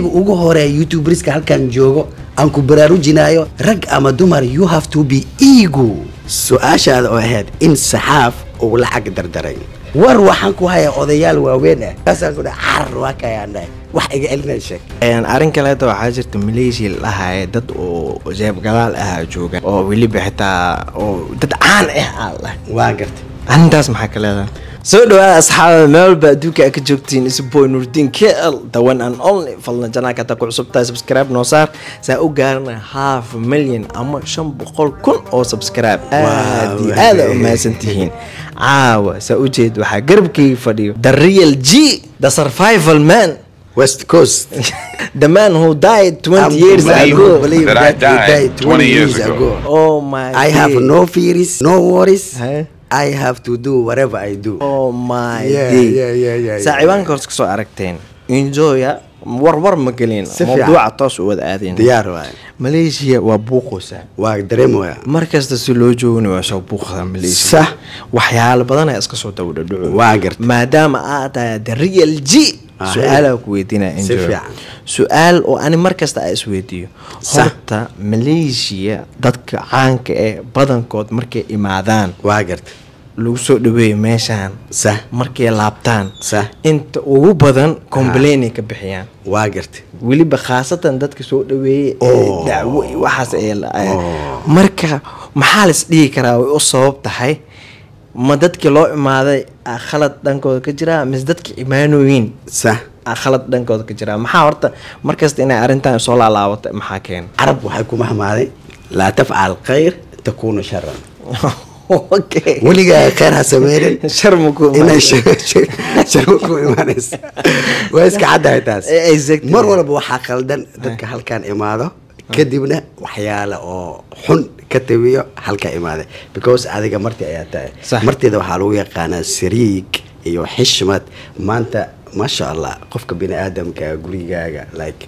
ugu hore YouTubers-ka halkan joogo aan ku baraarujinayo rag ama dumar you have to be ego su'aashaada oo ahayd in saxaaf uu lacag dardaray war waxaan ku hayaa odayaal waaweyn ah kaasaan ku dhacar waa kayaan wax iga elina sheeg arin kale waxaa jirta Malaysia lahaay dad oo jeeb gadaal ah joogan oo waliba xitaa oo dad caan ah Allah waa gartay antaas maxaa kale soo dhawaada asxaabta meel baaduka ka joogtiin isboy Nurdin KL the one and only falna janaaka ta ku cusubtaa subscribe noo saar saa u gaarna 500,000 ama 500,000 oo subscribe aad u maasantihiin caawa saa u jeed waxa garbkii fadhiyo the real G the survival man West Coast the man who died 20 years ago believe that he died 20 years ago oh my I have no fears no worries I have to do whatever I do. Oh my yeah. Saaciibanka horta kasoo aragteen. Enjoy war ma gelin. Mawduuca toos u wada aadeen. Diyaar waay. Malaysia waa buuqosa. Waa dareemaya. Markasta si loo joogno waa soo buuqda Malaysia. Sax. Waxyaalo badan ay iska soo dawdhaco. Waa gartay. Maadaama aad tahay the real G. Su'aal ku weydiina enjoy. Su'aal oo ani markasta ay isweydiyo. Horta Malaysia dadka caanka ee badankood markay imaadaan waa gartay. lagu soo dhaweeyo meeshan sax markay laabtaan sax inta ugu badan complain ka bixiyaan waa gartay waliba khaasatan dadka soo dhaweeyay dacwo waxaas ay marka maxaa la isdhigi karaa way u sabab tahay ma dadkii loo imaaday khalad dhankooda ka jira mis dadkii imaanooyin sax khalad dhankooda ka jira maxaa horta markasta inay arintan soo laalaabato maxaa keen arab waxay ku mahmaaday la tafcal khayr takunu sharran okay weligaa khayr ha sameeyeen sharmuku inay sharmuku imaanays waa iska caddahay taas mar walba waxaa qaldan dadka halkan imaado kadibna waxyaalo oo xun ka tabiyo halka imaaday because adiga martii ayaa tahay martida waxaa lagu yaqaanaa sariig iyo xishmad maanta ma sha Allah qofka bini aadamka gurigaaga like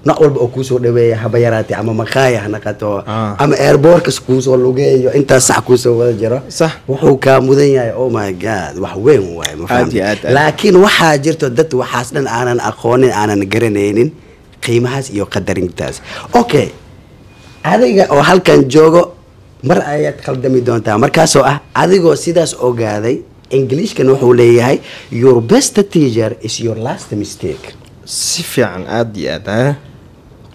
nooc walba oo ku soo dhaweeya haba yaraatay ama maqaaya ha naqato ama airport-ka ku soo lugeeyo inta sax ku soo wada jiro wuxuu ka mudan yahay oh my god wax weyn waay ma fahamtay laakiin waxa jirto dad waxaas dhan aanan aqoonin aanan garanaynin qiimahaas iyo qadarintaas okay adiga oo halkan joogo mar ayaad khaldami doontaa markaas oo ah adigoo sidaas ogaaday Englishkan wuxuu leeyahay your best teacher is your last mistake si fiican aad iyo aad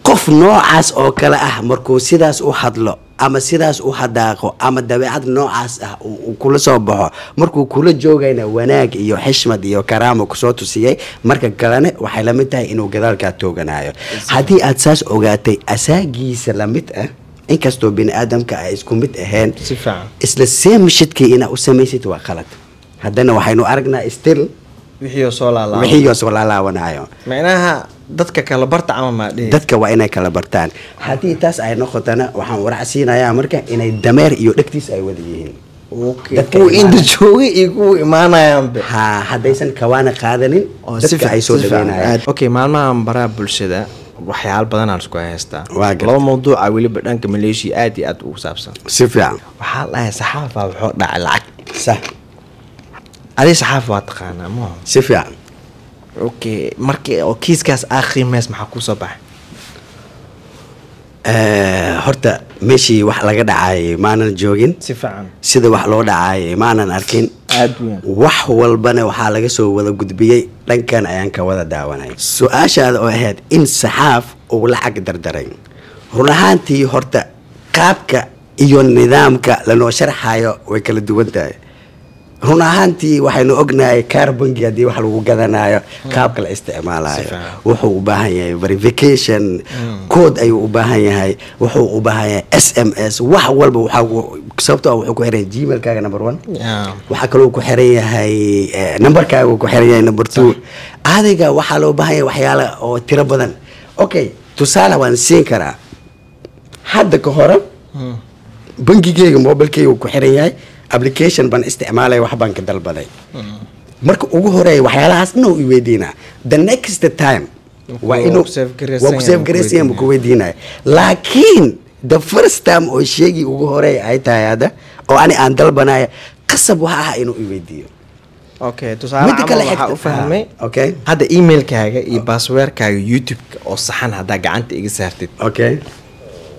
qof noocaas oo kale ah markuu sidaas u hadlo ama sidaas u hadaaqo ama dabeecad noocaas ah uu kula soo baxo markuu kula joogayna wanaag iyo xishmad iyo karaamo ku soo tusiyay marka kalena waxay la mid tahay inuu gadaalka tooganayo hadii aad saas ogaatay asaagiisa la mid ah inkastoo bini aadamka ay isku mid ahayn si fiican isla same shitki ina u samaysid waa qalad haddana waxaynu aragnaa still wixii soo laalaabanaayo macnaha dadka kala barta ama ma dhig dadka waa inay kala bartaan hadii taas ay noqotana waxaan waracsiinayaa marka inay dameer iyo dhagtiis ay wada yihiin dadka inta joogay igu imaanayaan hadaysan kawaana qaadanin dadka ay soo dhaweynayaan okay maalmahan baraa bulshada waxyaalo badan aan isku haystaa laba mawduuc waliba dhanka Malaysia aad iyo aad ugu saabsan si fiican waxa la saxaafa wuxuu dhacay lacag sax ali saxaaf waa taqaanaa ma si fiican okay markii oo kiiskaas qiimeys maxaa ku soo baxay horta meeshii wax laga dhacay maanan joogin si fiican sida wax loo dhacay maanan arkin aad weyn wax walbana waxa laga soo wada gudbiyay dhankan ayaan ka wada daawanay su'aashaada oo ahayd in saxaaf uu lacag dardaray run ahaantii horta qaabka iyo nidaamka lanoo sharxayo way kala duwan tahay run ahaantii waxaynu ognahay carbonki haddii wax lagu gadanayo qaabka la isticmaalayo wuxuu u baahan yahay verification code ayuu u baahan yahay wuxuu u baahan yahay SMS wax walba sababtoo wuxuu ku xiran Gmail-kaaga number 1 waxa kale uu ku xiran yahay number-kaaga uu ku xiran yahay number 2 adiga waxa loo baahan yahay waxyaalo oo tiro badan okay tusaale waan siin karaa hadda ka hor bangigeyga mobilkeyga uu ku xiran yahay application ban isticmaalay wax baan ka dalbaday marka ugu horeey waxyaalahaas inuu i weydiina the next time waa inuu save garaysiin ku weydiina laakiin the first time oo sheegi ugu horeey ay tahay hada oo aan dalbanaya qasab waxa ah inuu i weydiiyo okay tusaale camal waxa u fahmay okay hadda emailkaaga iyo passwordkaaga YouTube-ka oo saxan hadda gacanta iga saartid okay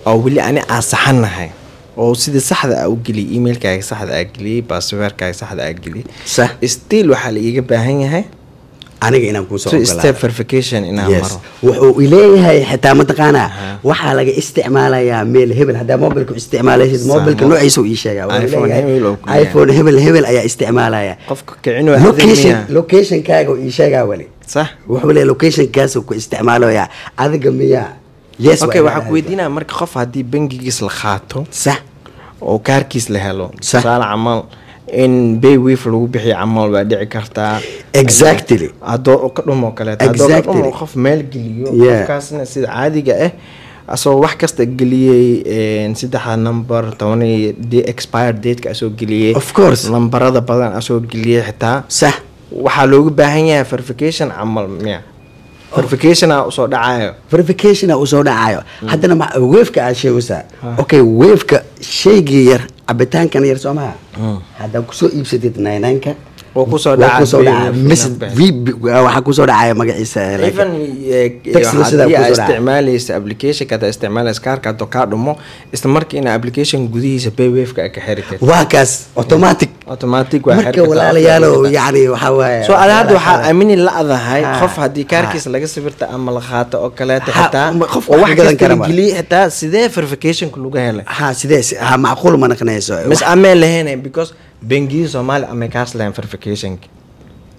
oo wali ani aan saxanahay oo sida saxda ah u geli emailkaaga saxda ah geli passwordkaaga saxda ah geli صح still waxa la iga baahan yahay aniga inaan ku soo two step verification inaan maro wuxuu ileeyahay xitaa mataqaana waxa laga isticmaalayaa meel hebel hadaa mobilku isticmaalaysid mobilka noociisa uu ii sheegaa iPhone hebel ayaa isticmaalaya qofka kicin waa location kaaga uu ii sheegaa wali صح wuxuu leeyahay location kaas uu ku isticmaalayaa adiga miya yes okay waxa ku weydiinaa marka qof hadii bangigiis la qaato صح oo kaarkiis la helo tusaale camal in Paywave lagu bixiyo camal waa dhici kartaa exactly adoo ka dhumo kale adoo ka dhumo qof meel geliyo qofkaasna sida caadiga ah asoo wax kasta geliyay saddex number 10 expired date ka asoo geliyay of course numberada badan asoo geliyay xitaa صح waxa loogu baahan yahay verification camal miya verification soo dhacayo haddana ma wave-ka aad sheegaysaa okay wave-ka sheegay yar cabitaankan yar Soomaa hadda ku soo iibsatid 99ka oo ku soo dhacay waxa ku soo dhacay magaciisa even isticmaalaysa application ka isticmaalaysa kaarka ka dhumo isla markii in application gudihiisa Paywave ka xiri karto waa kaas automatic waa xirka walaalayaal yani waxa waaye soo aad waxa aamini la adahay qof hadii kaarkiisa laga sawirta ama la qaato oo kale xitaa wax gadan kara geli xitaa sidee verification ku lagu helay sidee macquul ma naqnayso mas ameen lahayn because bangiga Soomaaliya ama kaas laan verification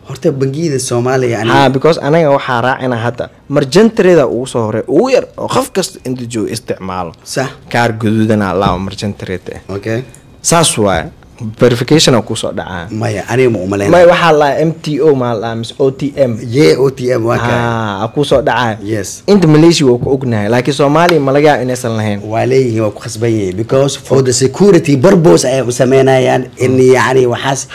horta bangiga Soomaaliya because anaga waxa raacina hadda marjantarida uu soo horay uu yar oo qof kasta inta joo isticmaalo صح kaar guduudana la marjantarida okay saas waa verification ku soo dhacaa maya aniga ma umaleyn may waxa la MTO ma la mis OTM OTM waa ka ku soo dhacaa yes inta Malaysia waa ku ognahay laakiin Soomaaliya ma laga inaysan lahayn waa leeyihiin waa ku khasbayay because for the security purpose ay u sameynayaan in yani waxaas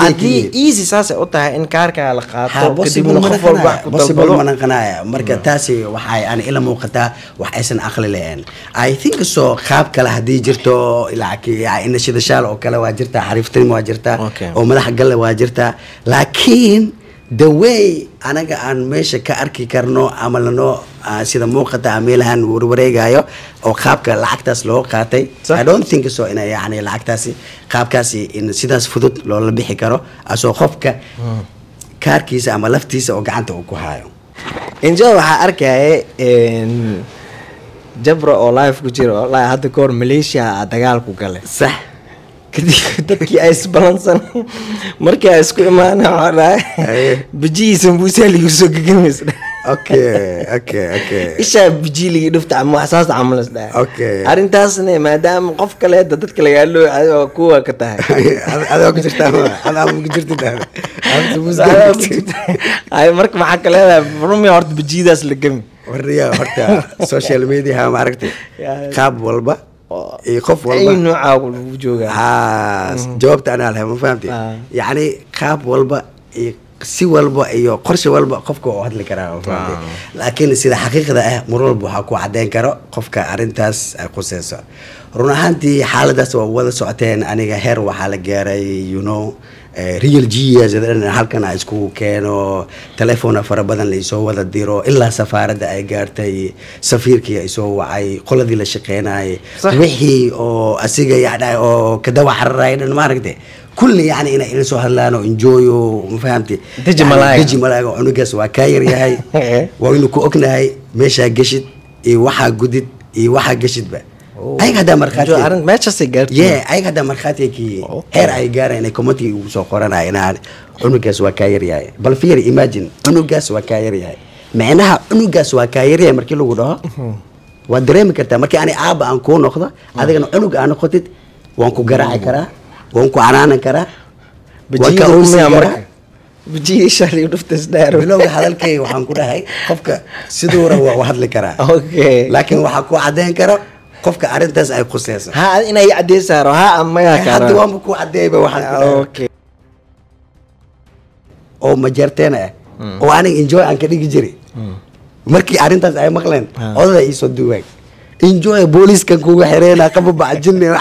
hadii easy saas u tahay in kaarka la qaato kadib qof walba wax ku dalbado ma naqanaya marka taasi waxay aan ila muuqataa wax aysan aqli lahayn I think so qaab kale hadii jirto ilaa in sida shaal oo kale waa jirta xariiftin waa jirta oo madax gal waa jirta laakiin the way anaga aan meesha ka arki karno ama lano sida muuqata meelahan warwareegayo oo qaabka lacagtaas loo qaatay I don't think so in yani lacagtaasi qaabkaasi in sidaas fudud loo la bixi karo asoo qofka kaarkiisa ama laftiisa oo gacanta uu ku hayo injoo waxa arkay jabra oo live ku jiro wallahi hadda koor Malaysia dagaal ku galay sax dadkii ay isbalansan markii ay isku imaanaan waxa bijiisa buusaliga soo gagamaysa okay isha bijili dhufta ama xasaas amalas daa okay arintaasna maadaama qof kale dadka laga loo kuwa ka tahay adoo ku jirtaa ku jirtaa ay marka waxa kale rumi horta bijidaas la gami wariya horta social media ma aragtay qaab walba qof walba ay nooca lagu joogaa jawaabta ana lahayn ma fahamtay yani qaab walba si walba iyo qorshe walba qofka oo hadli karaa ma fahamtay laakiin sida xaqiiqda ah mar walba waxa ku cadeyn karo qofka arintaas ay qosayso run ahaantii xaaladaas waa wada socoteen aniga heer waxa la gaaray real genius halkan ay isku keeno telefoon fara badan la soo wada diro ilaa safaaradda ay gaartay safiirkii ay soo wacay qoladii la shaqeynay wixii oo asiga yahay oo ka dawa xarrayn ma aragtay كل يعني إن سو هلانو إنجويو مفهمتي دجي ملاك عنقس وكاير ياهي وإنه كوكنا هاي ماشى قشد وحا قدد وحا قشد بقى أي هذا مرخاتي جو أرن ما تشسي قرت أي هذا مرخاتي كي هير أي جارة إن كومتي وسوقرنا إن عنقس وكاير ياهي بل فير إيماجين عنقس وكاير ياهي معناها عنقس وكاير ياهي مركي لو قدها ودريم كرتا مركي أنا أبا أنكون نخذه هذا كانوا عنق أنا خدت وأنكو جراعي كرا وانكو عرانا كرا بجي أمي أمرك بجي شهري ونفتس دارو بلوغ حدالكي وحان كودا هاي قفك سدورة وحد لكرا أوكي لكن وحاكو عدين كرا قفك عرنتاس أي قصيصة ها إنا يعدي سارو ها أما يا كرا حد وامكو عدين بوحان كودا أوكي أو مجرتين وأنا إنجوي أنك ديك جري مركي عرنتاس أي مقلين أولا إيسو دوك إنجوي بوليس كان كوغا حرينا قبو بعجلني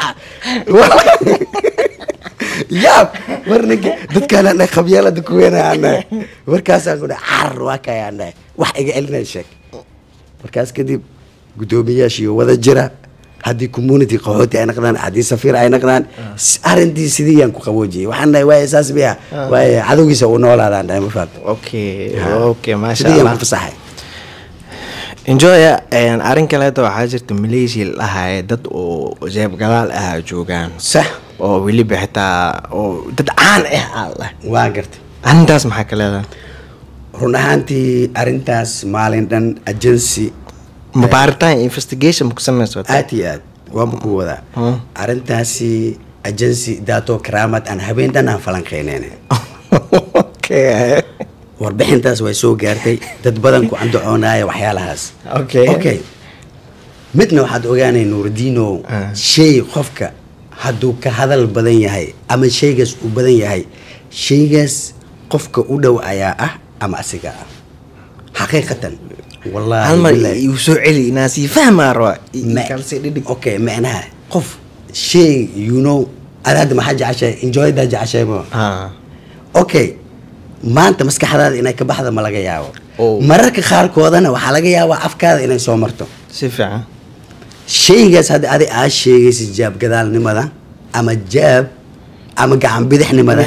yaab warninka dadkaan aan khabyaalada ku weenaana markaasaan ku dhacar waa kayaana wax iga celinay sheeg markaas kadib gudoomiyaashii wada jira haddii community qaxooti ay naqdaan haddii safiir ay naqdaan arrintii sidii yaan ku qaboojiyey waxaan dhahay waaye saas biya waaye cadowgiisa uu noolaadaan dhahay ma fahamta okay maasha sidii yaan allah ku fasaxay enjoy arrin kaleeto waxaa jirta Malaysia lahaye dad oo jeeb gadaal ah joogaan sax oo weliba xitaa oo dad caan ah allah waa gartay arrintaas maxaa ka leedahay run ahaantii arrintaas maalin dhan agency baaritaan investigation ma ku samayso aad iyo aad waanba ku wadaa arrintaasi agency dato karaamad aan habeen dhan aan falanqeyneen okay warbixintaas way soo gaartay dad badan ku andacoonaya waxyaalahaas okay midna waxaad ogaanay nuurdiino shay qofka hadduu ka hadal badan yahay ama shaygaas u badan yahay shaygaas qofka u dhow ayaa ah ama asiga ah xaqiiqatan والله هل ما يسوعلي ناس يفهم روا اوكي معناها قف شيء انا هذا ما حاجه عشاء انجوي ده عشاء ما اوكي ما انت مسك حداد انك كبخده ما laga yaabo mararka qaar koodana waxa laga yaabaa afkaada inay soo marto si fiican shaygaas hada aa sheegaysid jaab gadaalnimada ama jaab ama gacan bidixnimada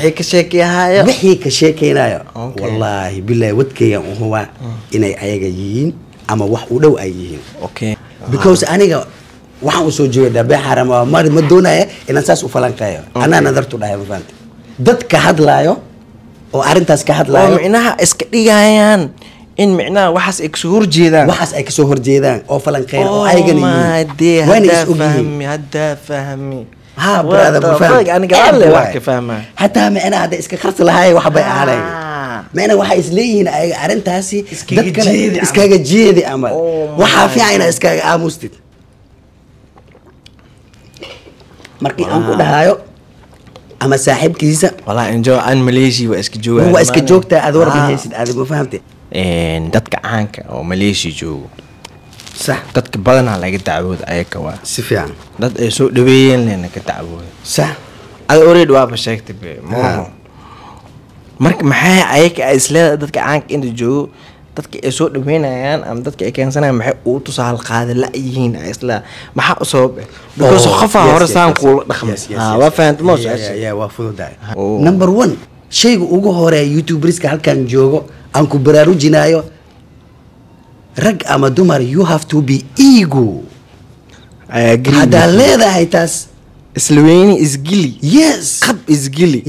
wixii ka sheekaynayo wallahi billahi wadkayga huwa inay ayaga yihiin ama wax u dhow ay yihiin because aniga waxaan u soo jeedaa baa xaram ma doonaya inaan saas u falanqeeyo ana nadartu dhahay ma fahamtay dadka hadlaayo oo arintaas ka hadlaayo micnaha iska dhigayaan in micnaha waxaas ay ka soo horjeedaan oo falanqeyn oo ayagan yihiin waan is ogyihiin hadda fahmi ها برادر بفهم انا قال لي واحد فاهمه حتى ما انا هذا اسك خرط لهاي وحبا علي ما انا waxa isleeyihiin arintaasi dadka iskaga jeedi amal waxa fiican iskaga aamustid markii aan ku dhahayo ama saaxiibkiisa wallahi enjoy an Malaysia waa iska joogaa waa iska joogtaa aad war ma haysid aad ma fahamtay dadka caanka oo Malaysia joogo صح dadka badanaa laga dacwoodo ayaka waa si fiican dad ay soo dhaweeyeen leena ka dacwoodo صح ad already waa sheegtay marka maxay ayaka isla dadka caanka inta joogo dadka ay soo dhaweynayaan ama dadka ay keensanayaan maxay u tusaal qaada la yihiin isla maxaa u sabab because qofa hore saan ku dhaqmay waa fahanto ma waa fududahay number 1 shayga ugu hore youtuberska halkan joogo aan ku baraarujinayo rag ama dumar you have to be ego hada leedahay taas islaweyni isgili yes qab isgili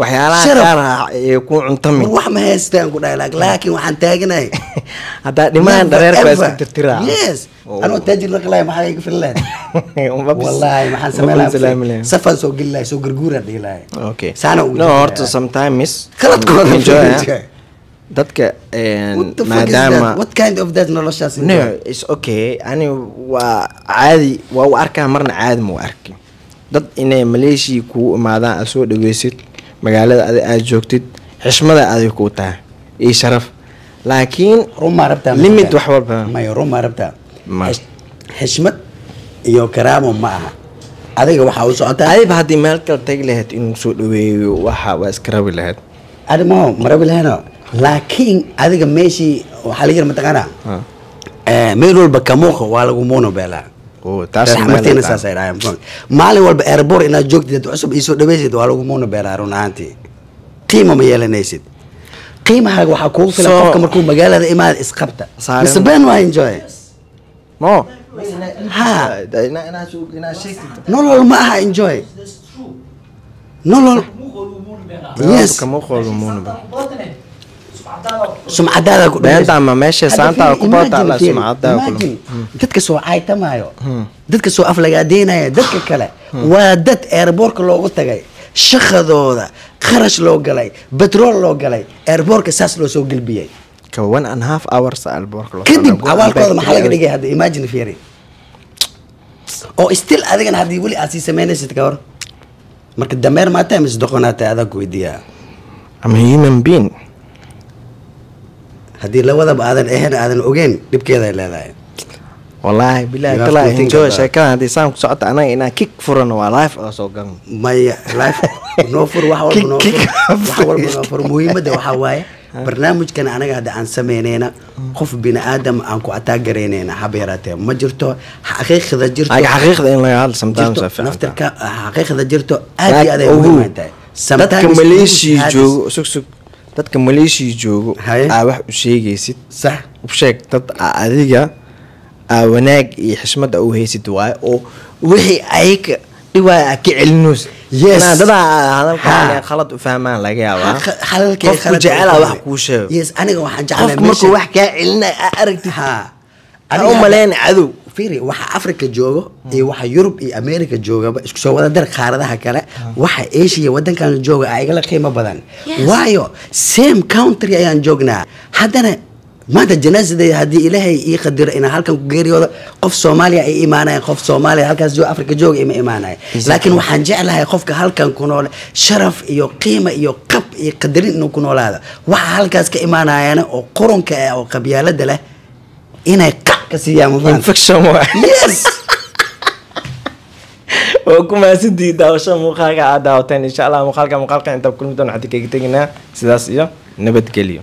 waxyaalaha qaar ay ku cuntami wax ma haystaan ku dhahay laakiin waxaan taaganahay hada dhimaan dhareerka iska tirtira yes ano taajir la qalay maxay iga filan wallahi maxaan sameeyaa safan soo gilay soo gurguura dhigay okay saana no horta sometimes khalad kooda dadka maadaama what kind of that noloshaas no it's okay ani waa caadi waa arkaa marna caadi ma arki dad inay Malaysia ku imaadaan soo dhageysid magaalada aad joogtid xishmada aad ku tahay ee sharaf laakiin ruma rabta limit wax walba ma ruma rabta xishmad iyo karaamo ma aha adiga waxa uu socotaa adiga hadii meel kale tag lahayd inuu soo dhaweeyo waxa waa iska rabi lahayd adimo marabi lahayno laakiin adiga meeshii waxa la yiri mataqana meel walba ka muuqo waa lagu moono beelaa oo taas martina saasay raayam maalin walba airport ina joogtid cusub isoo dhaweysid waa lagu moono beelaa runaantii qiimo ma yeelanaysid qiimaha waxa ku filan qofka markuu magaalada imaad isqabta misbeen waa enjoy mo ha ina sheegtid nolol ma aha enjoy nolol yes kama qolo moono sumcadaada ku dhayanta ma meesha saanta ku baata la sumcadaada ku dadka soo caaytamayo dadka soo aflagaadeynaya dadka kale waa dad airportka loogu tagay shaqadooda kharash loo galay petrol loo galay airportka saas loo soo galbiyay ka 1.5 hours airportka loo kadib awaalkooda maxaa laga dhigay hadda imagine fiiri oo still adigana hadii wali aad si sameynaysid ka hor marka dameer ma tahay mis doqonaata adag weydiyaa am human being haddii lawadaba aadan ahayn aadan ogeyn dhibkeeda ay leedahay والله بالله You have طلع to think enjoy about- sheekada haddii saan ku socota anaga inaan kick furano waa life oo soo galno maya life noo fur wax walba noo fur Kick- wax walba noo fur muhiimadda waxaa waaye barnaamijkan anaga hadda aan samaynayna qof bini aadam aan ku ataagaraynayna haba yaraatee ma jirto xaqiiqda jirto aga xaqiiqda in laga hadlo sometimes jirto waa fiican naftarka xaqiiqda jirto aad iyo aad ay Ogow, muhiim tahay dadka Sometimes Malaysia hadis- joogo sug dadka Malaysia joogo Haye. aa wax u sheegaysid sax u sheeg dad adiga wanaag iyo xishmad u haysid waaye oo wixii ayaga dhiwaaya ka celinus Yes. dadaa Ha. hadalka khalad u fahmaan laga yaabaa xalalkay qofku jecel wax kuu sheego yes aniga waxaan jeclahay qofku markuu wax kaa celinay aragtid ha u maleyn cadow fiiri waxa Afrika joogo iyo waxa Europe iyo America joogaba isku soo wada dar qaaradaha kale waxa Asia wadankan jooga ay igala qiimo badan waayo same country ayaan joognaa haddana maanta janaasada haddii ilaahay ii qadiro inaan halkan ku geeriyoodo qof Soomaaliya ay imaanayaan qof Soomaaliya halkaas jooga Afrika jooga ima imaanay laakiin waxaan jeclahay qofka halkan ku nool sharaf iyo qiimo iyo qab iyo qadarin inuu ku noolaado waxa halkaas ka imaanayana oo qoronka ah oo qabyaalada leh inay qac ka siiyaan ma fahanteen? infection waa Yes. oo ku maasantii daawasho muuqaalka aad daawateen insha Allah muuqaalka inta kulmi doona xadii kaga teginaa sidaas iyo nabadgelyo